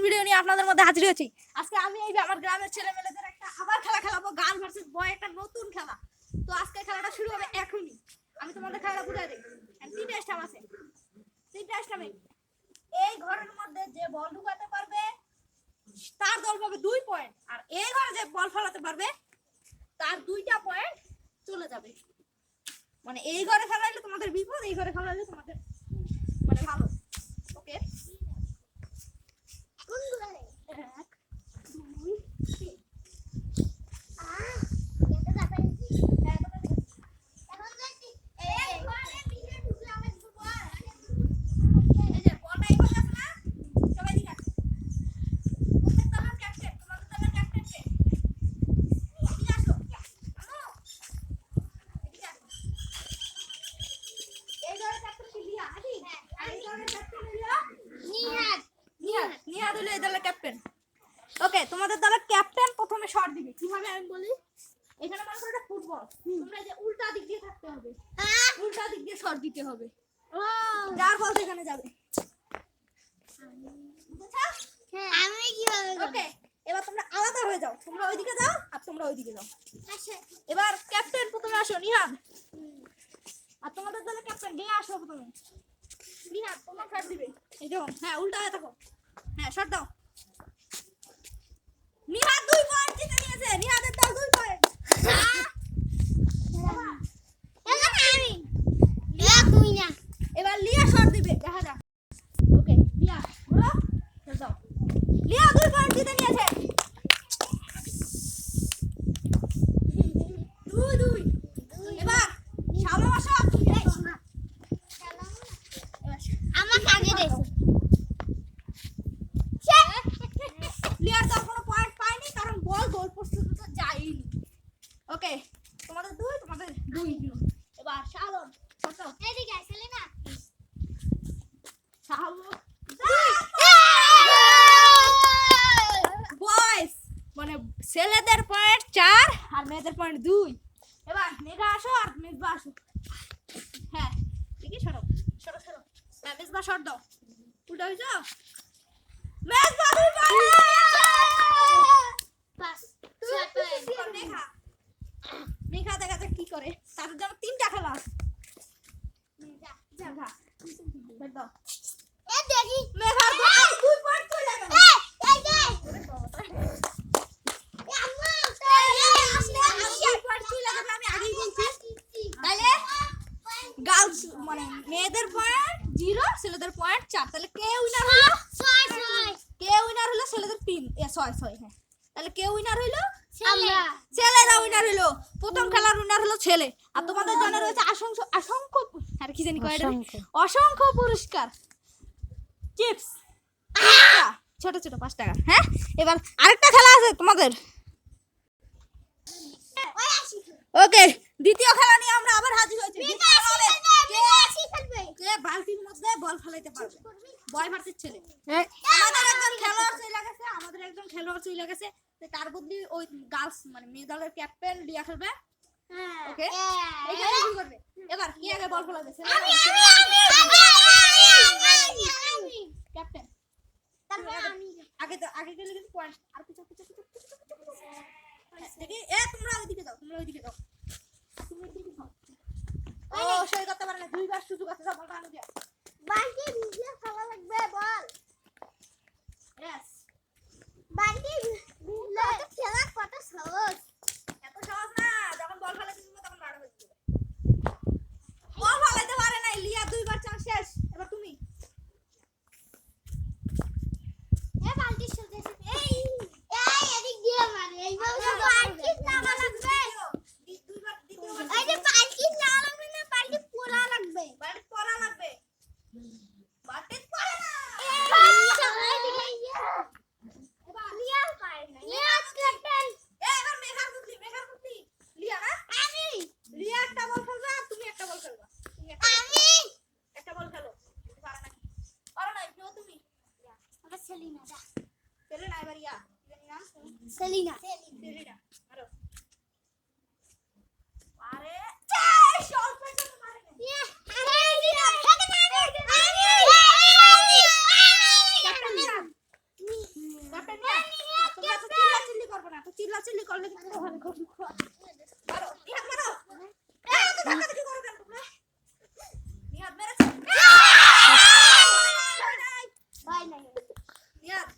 Video নিয়ে আপনাদের মধ্যে হাজির হয়েছি। আজকে আমি এই যে আমার গ্রামের ছেলেমেয়েদের একটা আবার খেলা খেলাবো, গার্ল ভার্সেস বয়, একটা নতুন খেলা। তো আজকে খেলাটা শুরু হবে এখনই। আমি তোমাদের খেলাটা বুঝাই দিই। তিনটা স্টাম্প আছে, তিনটা স্টাম্পে এই ঘরের মধ্যে যে বল ঢুকাতে পারবে তার দল পাবে 2 পয়েন্ট, আর এই ঘরে যে বল ফেলাতে পারবে তার 2টা পয়েন্ট চলে যাবে। মানে এই ঘরে ফেলাইলে তোমাদের বিপদ, এই ঘরে ফেলাইলে তোমাদের মানে ভালো। ওকে, 1 2 3 ক্যাপ্টেন। ওকে, তোমাদের দলের ক্যাপ্টেন প্রথমে শট দিবে। কিভাবে আমি বলি, এখানে মনে করো এটা ফুটবল, তোমরা যে উল্টা দিক দিয়ে থাকতে হবে, উল্টা দিক দিয়ে শট দিতে হবে। যার বল সেখানে যাবে। আমি কিভাবে? ওকে, এবার তোমরা আলাদা হয়ে যাও, তোমরা ওইদিকে যাও আর তোমরা ওইদিকে যাও। এবার ক্যাপ্টেন প্রথমে আসো, নিহাদ। আর তোমাদের দলের ক্যাপ্টেন গে আসো প্রথমে। নিহাদ তোমার শট দিবে। এই দেখো, হ্যাঁ উল্টা হয়ে থাকো, হ্যাঁ শট দাও। নিহাদ 2 পয়েন্ট জিতে নিয়েছে, নিহাদের দল 2 পয়েন্ট। এবার লিয়া শট দিবে, দেখা যাক। ওকে, লিয়া বলো, শট দাও। লিয়া 2 পয়েন্ট জিতে নিয়েছে। 2-2। এবার শামা মাসা আমাকে আগে দিয়েছে। লিয়ার দল কোনো পয়েন্ট পায়নি, কারণ বল গোল পর্যন্ত যায়নি। ওকে, তোমাদের 2, তোমাদের 2। এবার শালম শট দাও। এদিকে আসলে না। বয়েস মানে ছেলেদের পয়েন্ট 4 আর মেয়েদের পয়েন্ট 2। এবার মেঘা আসো আর মেজবা আসো। হ্যাঁ ঠিকই, সরো সরো সরো। হ্যাঁ মেজবা শট দাও। উল্টা হইছো, মেজবা 2 পয়েন্ট। পাস। মেঘা মেঘা দেখা যাক কি করে। তাদের জন্য 3টা খেলা আছে। মেঘা শট দাও। এ দেখি। মেঘার দল 2 পয়েন্ট চলে গেল। এই যে। আম্মা। আমি আগেই বলছি। তাহলে গার্লস মানে মেয়েদের পয়েন্ট 0, ছেলেদের পয়েন্ট 4। তাহলে কে উইনার হলো? 6 কে উইনার হলো? ছেলেদের 3 6 হ্যাঁ। তাহলে কে উইনার হলো? আমরা। ছেলেরা উইনার হলো। প্রথম খেলার উইনার হলো ছেলে। আর তোমাদের জন্য রয়েছে অসংখ্য আর কি জানি কয়, অসংখ্য পুরস্কার। চিপস ছোট ছোট 5 টাকা। হ্যাঁ, এবার আরেকটা খেলা আছে তোমাদের। ওকে, দ্বিতীয় খেলা নিয়ে আমরা আবার হাজির হয়েছি। কে বালতির মধ্যে বল ফেলাইতে পারবে? বয় ভার্সেস ছেলে। আমাদের একজন খেলোয়াড় চলে গেছে। তো তার বদলে ওই গার্লস মানে মেয়ে দলের ক্যাপ্টেন লিয়া খেলবে। ওকে, এই খেলা শুরু করবে। এবার কে আগে বল ফেলাবে? ক্যাপ্টেন আগে গেলে কিন্তু পয়েন্ট। আর পিছু দেখি, তোমরা ওইদিকে যাও, তুমি ওইদিকে যাও। ও সই করতে পারে না, 2 বার সুযোগ আছে, সব বলটা আনো দিয়া। বালতি ভিজে খাওয়া লাগবে বল। यस, বালতি ভিজলে তো খেলা কত সহজ। এত সহজ না। যখন বল ফেলাতে দিব তখন বার হয়ে যাবে। বল ফেলাতে পারে না, লিয়া 2 বার চান্স শেষ। এবার তুমি। এ বালতি শুতে এই এদিক দিয়ে মারে। এইভাবে তো বালতি লাগা লাগবে। দ্বিতীয়বার এই যে বালতি লাগা লাগবে না, বালতি পোড়া লাগবে। বালতি পড়া লাগবে। বালতি পড়ে না। এবার লিয়া পারে না। লিয়া ক্যাপ্টেন। এবার মেঘার বুদ্ধি লিয়া না। আমি লিয়া একটা বল খেলবে আর তুমি একটা বল খেলবা। আমি একটা বল খেলো। পারো না? পারো না, কেউ তুমি। আমার সেলিনা দা। চলে না এবার ইয়া। জানি না। সেলিনা। সেলিনা। আরো। আরে চাই শর্ট পেট তো মারে না। ইয়া আরে দিনা হেগে মারে। আমি ক্যাপ্টেন তোমরা তো চিল্লাচিল্লি করবে না, তো চিল্লাচিল্লি করলে কিন্তু হবে খুব দুঃখ। মারো নিহাত মারো। এই তো ধাক্কা ধাক্কি করো কেন তোমরা? নিহাত মেরেছে। নিহাত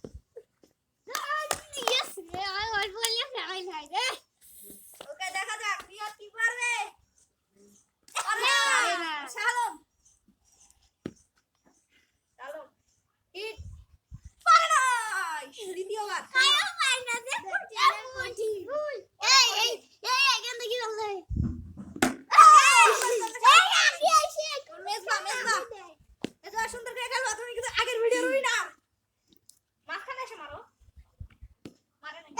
ওকে দেখা যাক নিহাত কি পারবে। আরে শালম শালম হিট পারে নাই। দ্বিতীয়বার এটা সুন্দর করে খেলবা তুমি, কিন্তু আগের ভিডিওর উইনার। মাঝখানে এসে মারো। মারে নাই।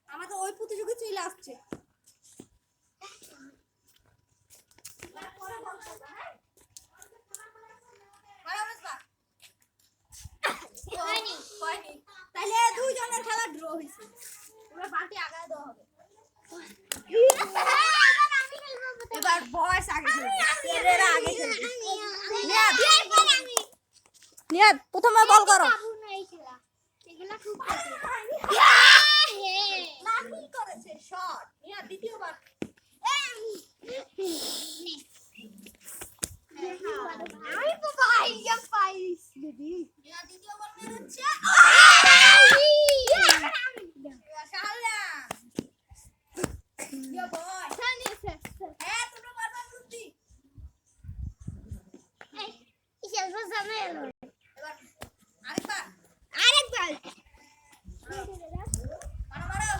আমাদের ওই প্রতিযোগী চলে আসছে। মারো মেজবা। হয়নি। তাহলে দুইজনের খেলা ড্র হইছে। তোমরা বাকি আগায় দেওয়া হবে। এবার বয়স আগে খেলবে, ছেলেরা আগে খেলবে। নিয়াদ প্রথমে বল করো। লাকি করেছে শট। নিয়াদ দ্বিতীয়বার। নিয়াদ দ্বিতীয়বার মেরেছে। শাহলাম ইয়া বয়। হ্যাঁ তোমরা বারবার বুদ্ধি। এবার আরেকবার। মারো মারো।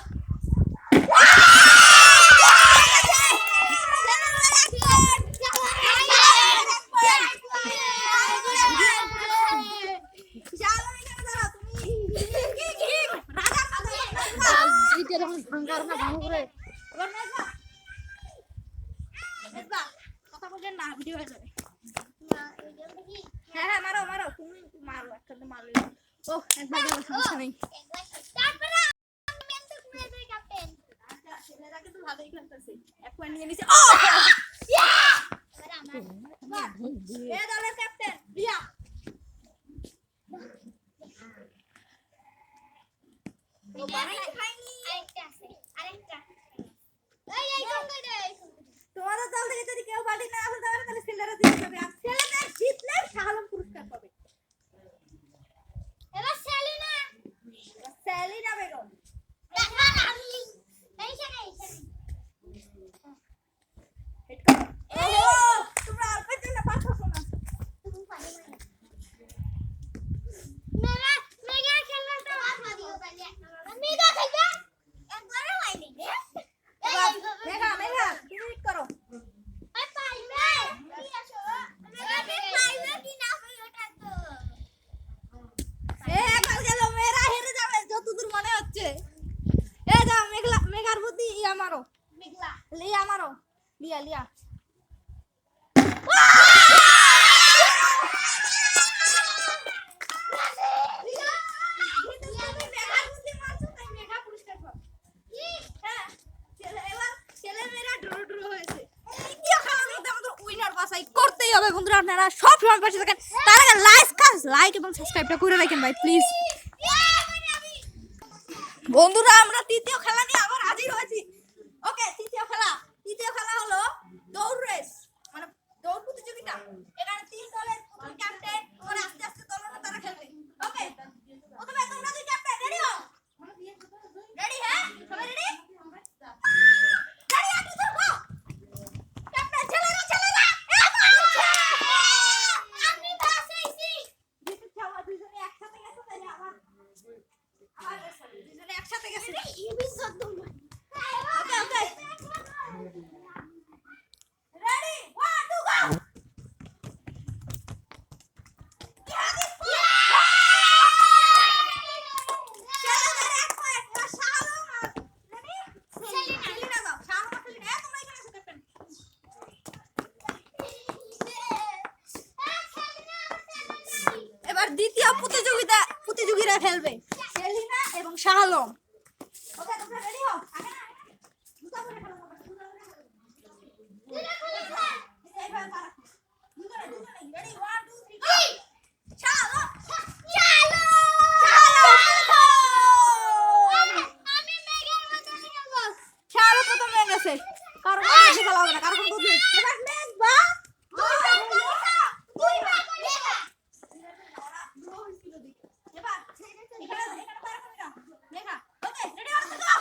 কথা বলছেন না, ভিডিও হয়ে যাবে। হ্যাঁ হ্যাঁ মারো মারো, তুমি মারো একসাথে মারলে। ও একবার গেল, সমস্যা নেই। আচ্ছা ছেলেরা কিন্তু ভালোই খেলতেছে। এক পয়েন্ট নিয়ে নিছে। এ দলের ক্যাপ্টেন রিয়া। তোমাদের দল থেকে যদি কেউ বাড়ি না আসে তাহলে ছেলেরা জিতে যাবে, আর ছেলেদের জিতলে শাহলম পুরস্কার পাবে। সেলিনা বেগম। তোমরা অল্পের জন্য পাঠাচ্ছ না। মেঘা মেঘা তুমি হিট করো। এবার গেল, মেয়েরা হেরে যাবে যতদূর মনে হচ্ছে। এ যাও মেঘলা, মেঘার প্রতি ইয়া মারো। লিয়া মারো। লিয়া লিয়া। করতেই হবে বন্ধুরা, আপনারা সব সময় পাশে থাকেন। তার আগে লাইক এবং সাবস্ক্রাইবটা করে রাখেন ভাই প্লিজ। বন্ধুরা আমরা তৃতীয় খেলা নিয়ে আবার হাজির হয়েছি। ওকে তৃতীয় খেলা হলো দৌড় রেস, মানে দৌড় প্রতিযোগিতা। এখানে তিন দলের প্রথম ক্যাপ্টেন পরে আস্তে আস্তে দলরা তারা খেলবে। ওকে প্রথমে তোমরা দুই ক্যাপ্টেন রেডি হও। রেডি? হ্যাঁ সবাই রেডি? রেডি আগে তো গো ক্যাপ্টেন। ছেলেরা আমি বাসাইছি। জিতে যাওয়া দুইজনে একসাথে গেছে, তাই আবার দুইজনে একসাথে গেছে। ওকে ওকে হবে না, কারো কোনো বদলে এবার মেঘবা এবার এখানে পারা হবে না মেঘা। ওকে রেডি আর গো।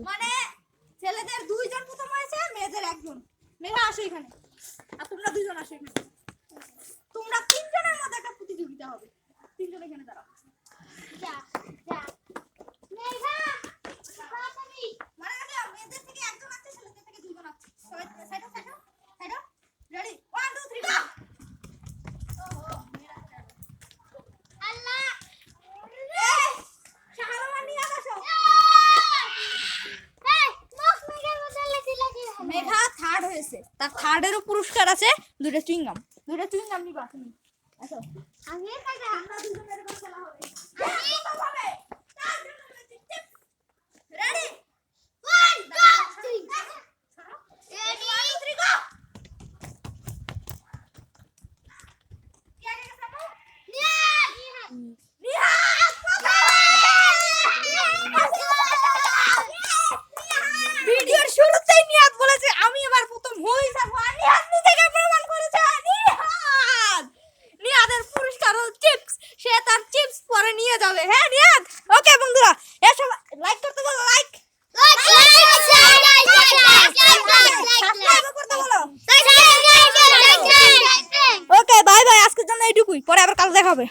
মানে ছেলেদের দুইজন প্রথম হয়েছে, মেয়েদের একজন। মেঘা আসো এখানে, আর তোমরা দুইজন আসো এখানে। তোমরা তিনজনের মধ্যে একটা প্রতিযোগিতা হবে, তিনজন এখানে দাঁড়াও। মানে মেয়েদের থেকে একজন আছে, ছেলেদের থেকে দুইজন আছে। সবাই সাইড সাইড সাইড রেডি 1 2 3 গো। ওহো মেরা আল্লাহ এই শাহরমান নিয়ে আসো। মেঘা থার্ড হয়েছে, তার থার্ডেরও পুরস্কার আছে দুটো চুইংগাম নিবা তুমি। আসো আমরা দুজন এরকম খেলা হবে। রেডি 1 2 3 রেডি 1 2 3 গো। কে কে সামনে নিহাত ভিডিওর শুরুতেই নিহাত বলেছে আমি এবার প্রথম হই যাব। নিহাত নিজেকে প্রমাণ করেছে। নিহাতের পুরস্কার হলো চিপস, সে তার চিপস পরে নিয়ে যাবে। হ্যাঁ নিহাত। ওকে বন্ধুরা, এসব লাইক করতে বলো, লাইক সাবস্ক্রাইব করতে বলো। ওকে বাই বাই, আজকের জন্য এইটুকুই, পরে আবার কাল দেখা হবে।